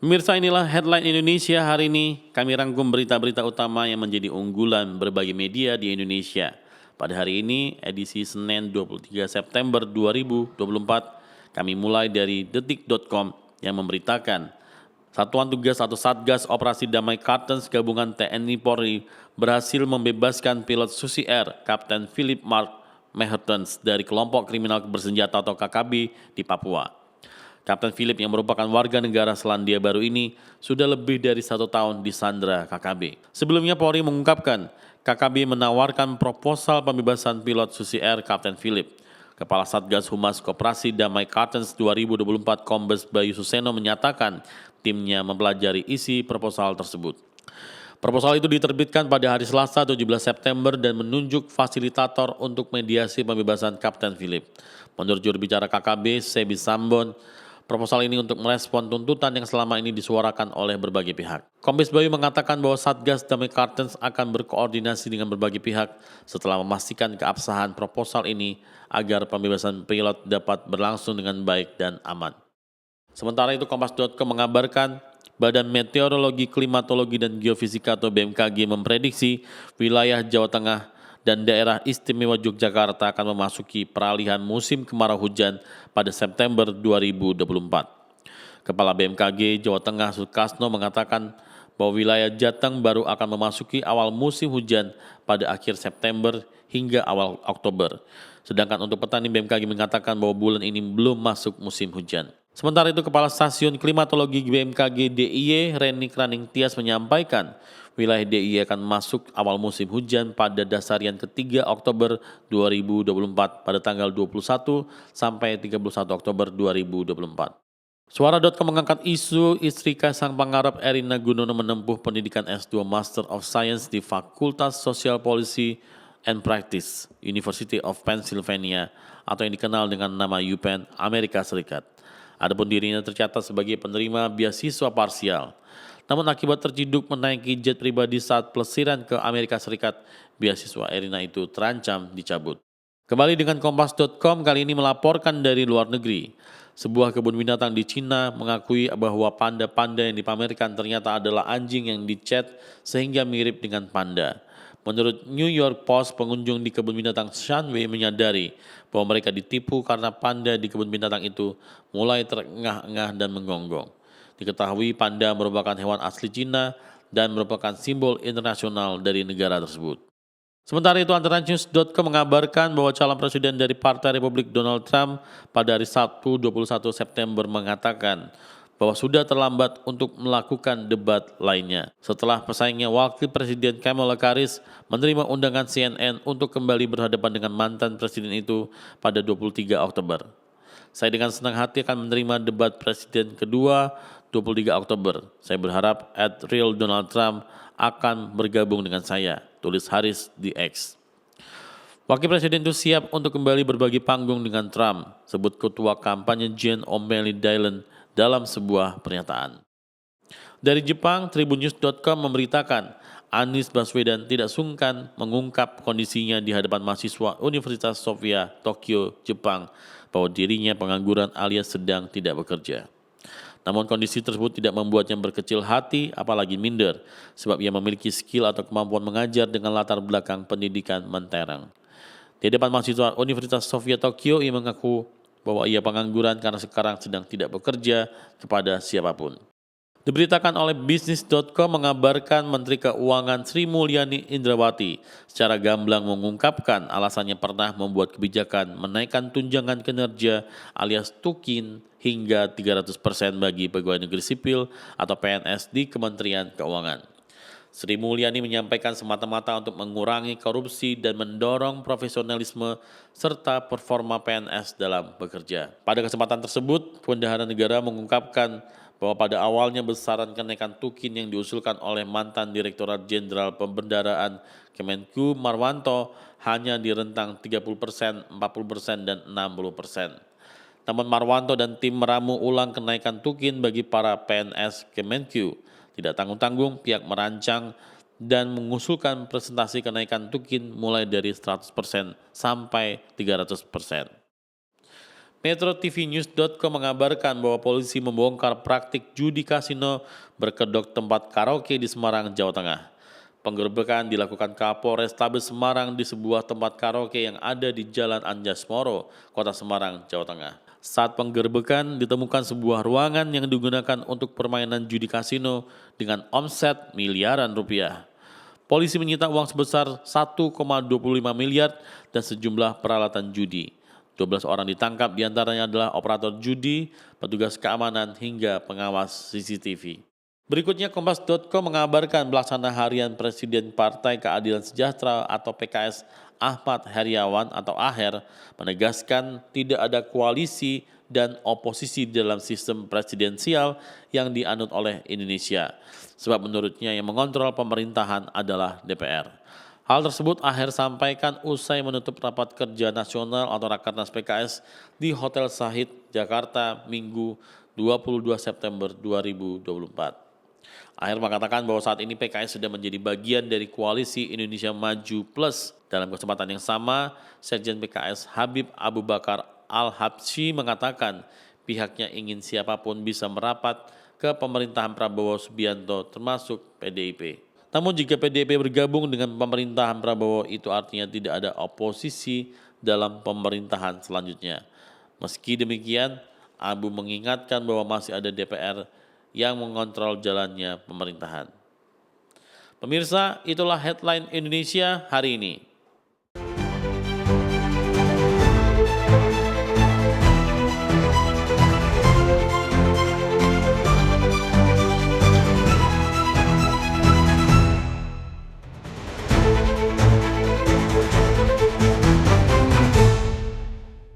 Pemirsa, inilah headline Indonesia hari ini. Kami rangkum berita-berita utama yang menjadi unggulan berbagai media di Indonesia. Pada hari ini, edisi Senin 23 September 2024, kami mulai dari detik.com yang memberitakan Satuan Tugas atau Satgas Operasi Damai Kartens Gabungan TNI Polri berhasil membebaskan pilot Susi Air Kapten Philip Mark Mehertens dari kelompok kriminal bersenjata atau KKB di Papua. Kapten Philip yang merupakan warga negara Selandia Baru ini sudah lebih dari 1 tahun disandra KKB. Sebelumnya Polri mengungkapkan KKB menawarkan proposal pembebasan pilot Susi Air Kapten Philip. Kepala Satgas Humas Koperasi Damai Kartens 2024 Kombes Bayu Suseno menyatakan timnya mempelajari isi proposal tersebut. Proposal itu diterbitkan pada hari Selasa 17 September dan menunjuk fasilitator untuk mediasi pembebasan Kapten Philip. Menurut juru bicara KKB, Sebi Sambon, proposal ini untuk merespon tuntutan yang selama ini disuarakan oleh berbagai pihak. Kombes Bayu mengatakan bahwa Satgas Damai Kartens akan berkoordinasi dengan berbagai pihak setelah memastikan keabsahan proposal ini agar pembebasan pilot dapat berlangsung dengan baik dan aman. Sementara itu Kompas.com mengabarkan Badan Meteorologi, Klimatologi, dan Geofisika atau BMKG memprediksi wilayah Jawa Tengah dan daerah istimewa Yogyakarta akan memasuki peralihan musim kemarau hujan pada September 2024. Kepala BMKG Jawa Tengah Sukasno mengatakan bahwa wilayah Jateng baru akan memasuki awal musim hujan pada akhir September hingga awal Oktober. Sedangkan untuk petani BMKG mengatakan bahwa bulan ini belum masuk musim hujan. Sementara itu Kepala Stasiun Klimatologi BMKG DIY Reni Kraning Tias menyampaikan wilayah DIY akan masuk awal musim hujan pada dasarian ketiga Oktober 2024 pada tanggal 21 sampai 31 Oktober 2024. Suara.com mengangkat isu istri Kaisang Pangarep Erina Gudono menempuh pendidikan S2 Master of Science di Fakultas Social Policy and Practice, University of Pennsylvania atau yang dikenal dengan nama UPenn, Amerika Serikat. Adapun dirinya tercatat sebagai penerima beasiswa parsial. Namun akibat terciduk menaiki jet pribadi saat pelesiran ke Amerika Serikat, beasiswa Erina itu terancam dicabut. Kembali dengan Kompas.com kali ini melaporkan dari luar negeri. Sebuah kebun binatang di Cina mengakui bahwa panda-panda yang dipamerkan ternyata adalah anjing yang dicat sehingga mirip dengan panda. Menurut New York Post, pengunjung di kebun binatang Shanwei menyadari bahwa mereka ditipu karena panda di kebun binatang itu mulai terengah-engah dan menggonggong. Diketahui panda merupakan hewan asli Cina dan merupakan simbol internasional dari negara tersebut. Sementara itu, antaranews.com mengabarkan bahwa calon presiden dari Partai Republik Donald Trump pada hari Sabtu 21 September mengatakan bahwa sudah terlambat untuk melakukan debat lainnya setelah pesaingnya Wakil Presiden Kamala Harris menerima undangan CNN untuk kembali berhadapan dengan mantan presiden itu pada 23 Oktober. Saya dengan senang hati akan menerima debat presiden kedua 23 Oktober. Saya berharap @real Donald Trump akan bergabung dengan saya, tulis Harris di X. Wakil Presiden itu siap untuk kembali berbagi panggung dengan Trump, sebut ketua kampanye Jen O'Malley Dillon dalam sebuah pernyataan. Dari Jepang, Tribunnews.com memberitakan Anies Baswedan tidak sungkan mengungkap kondisinya di hadapan mahasiswa Universitas Sophia, Tokyo, Jepang, bahwa dirinya pengangguran alias sedang tidak bekerja. Namun kondisi tersebut tidak membuatnya berkecil hati apalagi minder, sebab ia memiliki skill atau kemampuan mengajar dengan latar belakang pendidikan mentereng. Di hadapan mahasiswa Universitas Sophia Tokyo, ia mengaku bahwa ia pengangguran karena sekarang sedang tidak bekerja kepada siapapun. Diberitakan oleh Bisnis.com mengabarkan Menteri Keuangan Sri Mulyani Indrawati secara gamblang mengungkapkan alasannya pernah membuat kebijakan menaikkan tunjangan kinerja alias tukin hingga 300% bagi pegawai negeri sipil atau PNS di Kementerian Keuangan. Sri Mulyani menyampaikan semata-mata untuk mengurangi korupsi dan mendorong profesionalisme serta performa PNS dalam bekerja. Pada kesempatan tersebut, Bendahara Negara mengungkapkan bahwa pada awalnya besaran kenaikan tukin yang diusulkan oleh mantan Direktorat Jenderal Pembendaraan Kemenku Marwanto hanya di rentang 30%, 40%, dan 60%. Namun Marwanto dan tim meramu ulang kenaikan tukin bagi para PNS Kemenku. Tidak tanggung-tanggung, pihak merancang dan mengusulkan presentasi kenaikan tukin mulai dari 100% sampai 300%. MetroTVNews.com mengabarkan bahwa polisi membongkar praktik judi kasino berkedok tempat karaoke di Semarang, Jawa Tengah. Penggerbekan dilakukan Kapolrestabes Semarang di sebuah tempat karaoke yang ada di Jalan Anjasmoro, Kota Semarang, Jawa Tengah. Saat penggerbekan ditemukan sebuah ruangan yang digunakan untuk permainan judi kasino dengan omset miliaran rupiah. Polisi menyita uang sebesar 1,25 miliar dan sejumlah peralatan judi. 12 orang ditangkap, diantaranya adalah operator judi, petugas keamanan, hingga pengawas CCTV. Berikutnya Kompas.com mengabarkan pelaksana harian Presiden Partai Keadilan Sejahtera atau PKS Ahmad Heriawan atau Aher menegaskan tidak ada koalisi dan oposisi dalam sistem presidensial yang dianut oleh Indonesia. Sebab menurutnya yang mengontrol pemerintahan adalah DPR. Hal tersebut Aher sampaikan usai menutup rapat kerja nasional atau Rakernas PKS di Hotel Sahid, Jakarta, Minggu 22 September 2024. Aher mengatakan bahwa saat ini PKS sudah menjadi bagian dari koalisi Indonesia Maju Plus. Dalam kesempatan yang sama, Sekjen PKS Habib Abu Bakar Al-Habsyi mengatakan pihaknya ingin siapapun bisa merapat ke pemerintahan Prabowo Subianto termasuk PDIP. Namun jika PDIP bergabung dengan pemerintahan Prabowo itu artinya tidak ada oposisi dalam pemerintahan selanjutnya. Meski demikian, Abu mengingatkan bahwa masih ada DPR yang mengontrol jalannya pemerintahan. Pemirsa, itulah headline Indonesia hari ini.